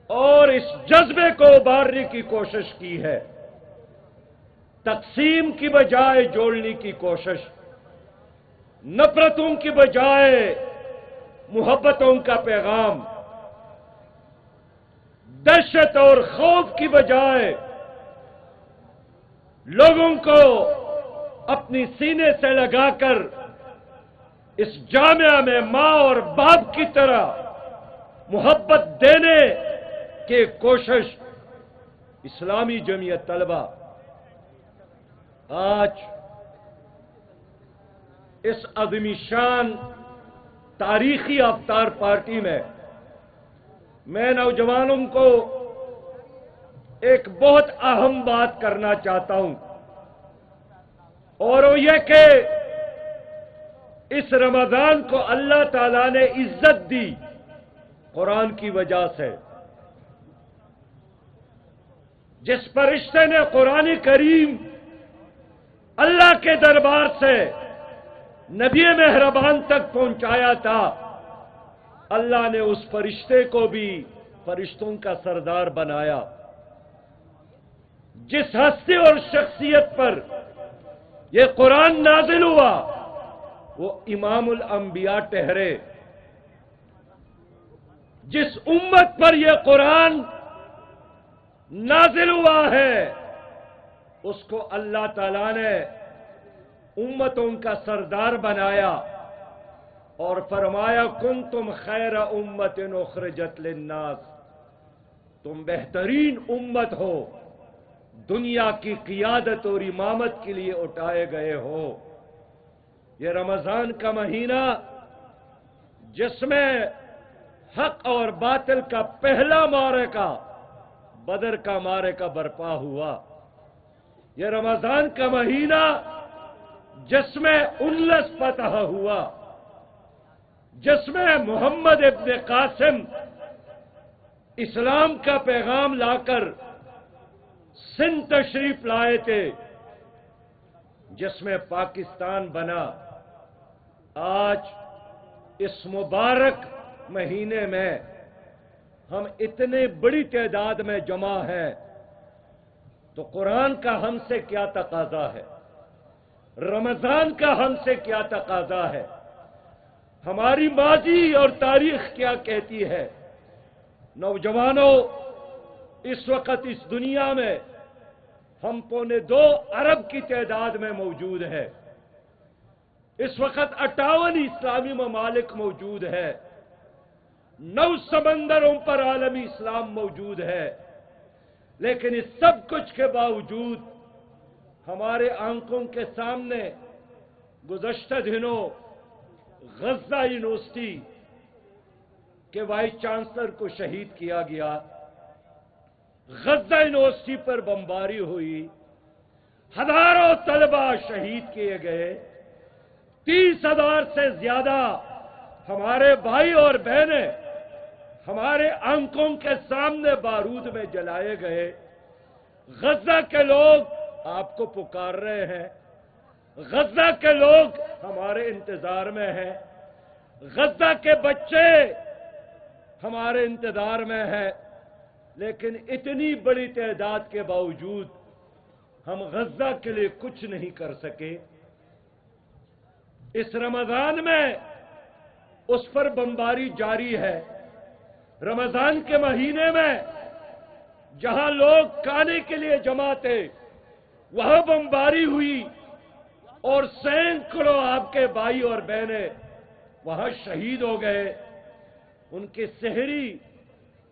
اور اس جذبے کو ابھارنے کی کوشش کی ہے، تقسیم کی بجائے جوڑنے کی کوشش، نفرتوں کی بجائے محبتوں کا پیغام، دہشت اور خوف کی بجائے لوگوں کو اپنی سینے سے لگا کر اس جامعہ میں ماں اور باپ کی طرح محبت دینے کی کوشش اسلامی جمعیت طلبہ آج اس عظیم شان تاریخی افطار پارٹی میں نوجوانوں کو ایک بہت اہم بات کرنا چاہتا ہوں، اور وہ یہ کہ اس رمضان کو اللہ تعالیٰ نے عزت دی قرآن کی وجہ سے۔ جس فرشتے نے قرآن کریم اللہ کے دربار سے نبی مہربان تک پہنچایا تھا، اللہ نے اس فرشتے کو بھی فرشتوں کا سردار بنایا۔ جس ہستی اور شخصیت پر یہ قرآن نازل ہوا وہ امام الانبیاء ٹھہرے۔ جس امت پر یہ قرآن نازل ہوا ہے اس کو اللہ تعالیٰ نے امتوں کا سردار بنایا اور فرمایا کنتم خیر امت اخرجت للناس، تم بہترین امت ہو، دنیا کی قیادت اور امامت کے لیے اٹھائے گئے ہو۔ یہ رمضان کا مہینہ جس میں حق اور باطل کا پہلا معرکہ بدر کا معرکہ برپا ہوا، یہ رمضان کا مہینہ جس میں 19 فتح ہوا، جس میں محمد ابن قاسم اسلام کا پیغام لا کر سندھ تشریف لائے تھے، جس میں پاکستان بنا۔ آج اس مبارک مہینے میں ہم اتنے بڑی تعداد میں جمع ہیں تو قرآن کا ہم سے کیا تقاضا ہے، رمضان کا ہم سے کیا تقاضا ہے، ہماری ماضی اور تاریخ کیا کہتی ہے۔ نوجوانوں، اس وقت اس دنیا میں ہم 2.25 ارب کی تعداد میں موجود ہے۔ اس وقت 58 اسلامی ممالک موجود ہے، 9 سمندروں پر عالمی اسلام موجود ہے، لیکن اس سب کچھ کے باوجود ہمارے آنکھوں کے سامنے گزشتہ دنوں غزہ یونیورسٹی کے وائس چانسلر کو شہید کیا گیا، غزہ یونیورسٹی پر بمباری ہوئی، ہزاروں طلبہ شہید کیے گئے، 30,000 سے زیادہ ہمارے بھائی اور بہنیں ہمارے آنکھوں کے سامنے بارود میں جلائے گئے۔ غزہ کے لوگ آپ کو پکار رہے ہیں، غزہ کے لوگ ہمارے انتظار میں ہیں، غزہ کے بچے ہمارے انتظار میں ہیں، لیکن اتنی بڑی تعداد کے باوجود ہم غزہ کے لیے کچھ نہیں کر سکے۔ اس رمضان میں اس پر بمباری جاری ہے۔ رمضان کے مہینے میں جہاں لوگ کھانے کے لیے جمع تھے وہاں بمباری ہوئی اور سینکڑوں آپ کے بھائی اور بہنیں وہاں شہید ہو گئے۔ ان کے سحری،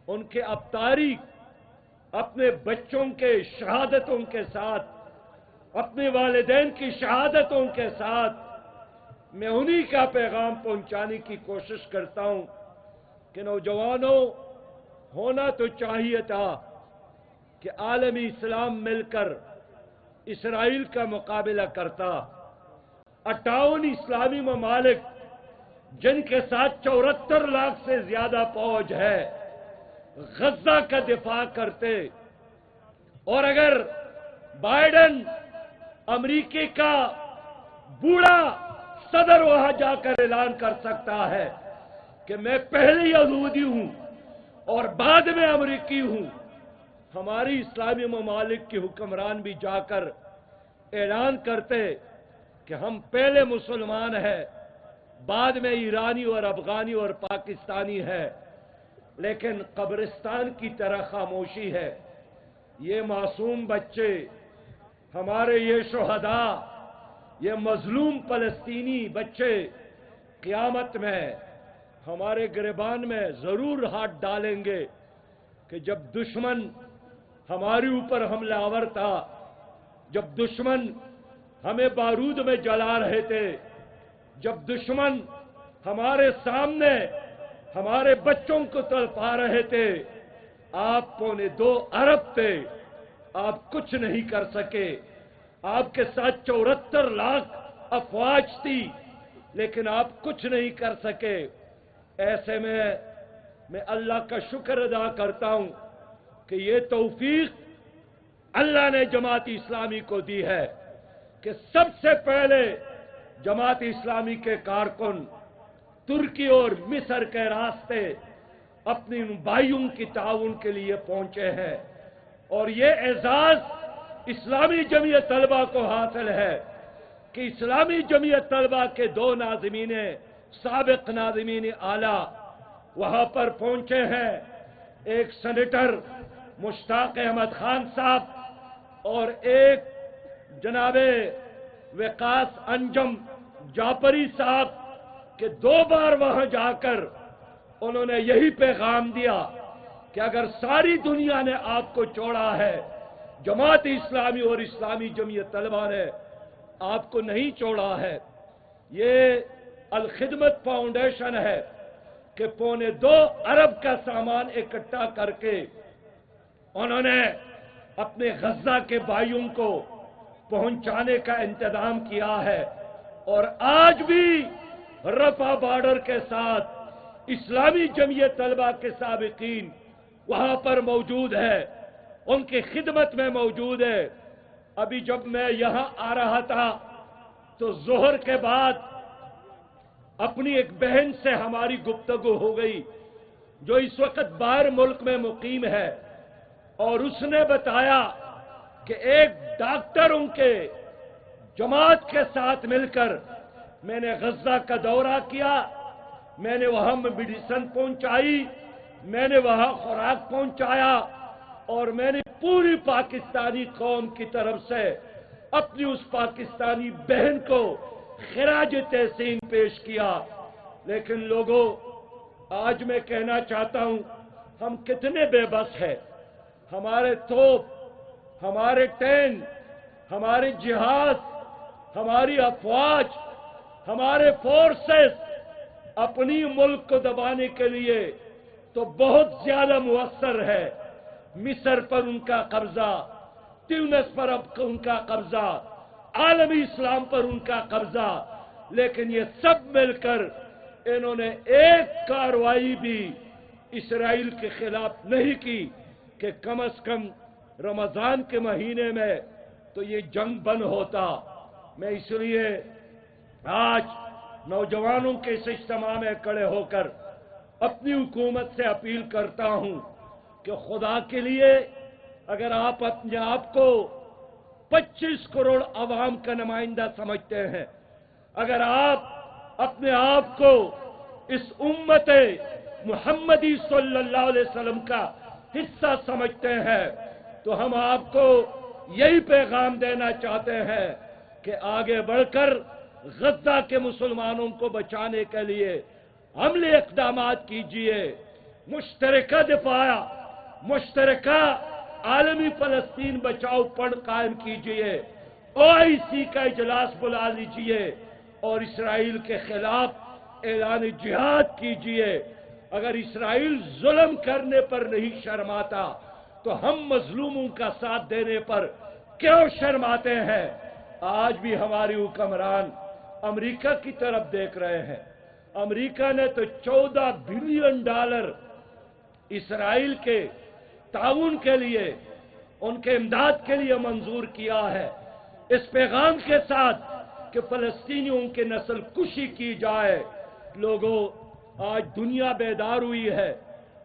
ان کے افطاری اپنے بچوں کے شہادتوں کے ساتھ، اپنے والدین کی شہادتوں کے ساتھ میں انہی کا پیغام پہنچانے کی کوشش کرتا ہوں کہ نوجوانوں، ہونا تو چاہیے تھا کہ عالمی اسلام مل کر اسرائیل کا مقابلہ کرتا۔ 58 اسلامی ممالک جن کے ساتھ 74 لاکھ سے زیادہ فوج ہے غزہ کا دفاع کرتے، اور اگر بائیڈن امریکی کا بوڑھا صدر وہاں جا کر اعلان کر سکتا ہے کہ میں پہلے یہودی ہوں اور بعد میں امریکی ہوں، ہماری اسلامی ممالک کے حکمران بھی جا کر اعلان کرتے کہ ہم پہلے مسلمان ہیں، بعد میں ایرانی اور افغانی اور پاکستانی ہے، لیکن قبرستان کی طرح خاموشی ہے۔ یہ معصوم بچے، ہمارے یہ شہداء، یہ مظلوم فلسطینی بچے قیامت میں ہمارے گریبان میں ضرور ہاتھ ڈالیں گے کہ جب دشمن ہمارے اوپر حملہ آور تھا، جب دشمن ہمیں بارود میں جلا رہے تھے، جب دشمن ہمارے سامنے ہمارے بچوں کو تڑپا رہے تھے، آپ 2.25 ارب تھے، آپ کچھ نہیں کر سکے۔ آپ کے ساتھ 74 لاکھ افواج تھی، لیکن آپ کچھ نہیں کر سکے۔ ایسے میں اللہ کا شکر ادا کرتا ہوں کہ یہ توفیق اللہ نے جماعت اسلامی کو دی ہے کہ سب سے پہلے جماعت اسلامی کے کارکن ترکی اور مصر کے راستے اپنی بھائیوں کی تعاون کے لیے پہنچے ہیں، اور یہ اعزاز اسلامی جمعیت طلبہ کو حاصل ہے کہ اسلامی جمعیت طلبہ کے 2 ناظمین سابق ناظمین اعلیٰ وہاں پر پہنچے ہیں، ایک سینیٹر مشتاق احمد خان صاحب اور ایک جناب وقاص انجم جعفری صاحب کہ 2 بار وہاں جا کر انہوں نے یہی پیغام دیا کہ اگر ساری دنیا نے آپ کو چھوڑا ہے، جماعت اسلامی اور اسلامی جمعیت طلبہ نے آپ کو نہیں چھوڑا ہے۔ یہ الخدمت فاؤنڈیشن ہے کہ 2.25 ارب کا سامان اکٹھا کر کے انہوں نے اپنے غزہ کے بھائیوں کو پہنچانے کا انتظام کیا ہے، اور آج بھی رفح بارڈر کے ساتھ اسلامی جمعیت طلبہ کے سابقین وہاں پر موجود ہے، ان کی خدمت میں موجود ہے۔ ابھی جب میں یہاں آ رہا تھا تو ظہر کے بعد اپنی ایک بہن سے ہماری گفتگو ہو گئی جو اس وقت باہر ملک میں مقیم ہے، اور اس نے بتایا کہ ایک ڈاکٹر ان کے جماعت کے ساتھ مل کر میں نے غزہ کا دورہ کیا، میں نے وہاں میڈیسن پہنچائی، میں نے وہاں خوراک پہنچایا، اور میں نے پوری پاکستانی قوم کی طرف سے اپنی اس پاکستانی بہن کو خراج تحسین پیش کیا۔ لیکن لوگوں، آج میں کہنا چاہتا ہوں ہم کتنے بے بس ہیں۔ ہمارے توپ، ہمارے ٹینک، ہمارے جہاز، ہماری افواج، ہمارے فورسز اپنی ملک کو دبانے کے لیے تو بہت زیادہ مؤثر ہے۔ مصر پر ان کا قبضہ، تیونس پر ان کا قبضہ، عالمی اسلام پر ان کا قبضہ، لیکن یہ سب مل کر انہوں نے ایک کارروائی بھی اسرائیل کے خلاف نہیں کی کہ کم از کم رمضان کے مہینے میں تو یہ جنگ بند ہوتا۔ میں اس لیے آج نوجوانوں کے اس اجتماع میں کھڑے ہو کر اپنی حکومت سے اپیل کرتا ہوں کہ خدا کے لیے اگر آپ اپنے آپ کو 25 کروڑ عوام کا نمائندہ سمجھتے ہیں، اگر آپ اپنے آپ کو اس امت محمدی صلی اللہ علیہ وسلم کا حصہ سمجھتے ہیں، تو ہم آپ کو یہی پیغام دینا چاہتے ہیں کہ آگے بڑھ کر غزہ کے مسلمانوں کو بچانے کے لیے عملی اقدامات کیجیے، مشترکہ دفاع، مشترکہ عالمی فلسطین بچاؤ فنڈ قائم کیجیے، OIC کا اجلاس بلا لیجیے اور اسرائیل کے خلاف اعلان جہاد کیجیے۔ اگر اسرائیل ظلم کرنے پر نہیں شرماتا تو ہم مظلوموں کا ساتھ دینے پر کیوں شرماتے ہیں؟ آج بھی ہماری حکمران امریکہ کی طرف دیکھ رہے ہیں۔ امریکہ نے تو $14 بلین اسرائیل کے تعاون کے لیے، ان کے امداد کے لیے منظور کیا ہے، اس پیغام کے ساتھ کہ فلسطینیوں کی نسل کشی کی جائے۔ لوگوں، آج دنیا بیدار ہوئی ہے،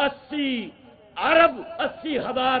80,000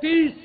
30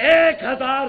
1000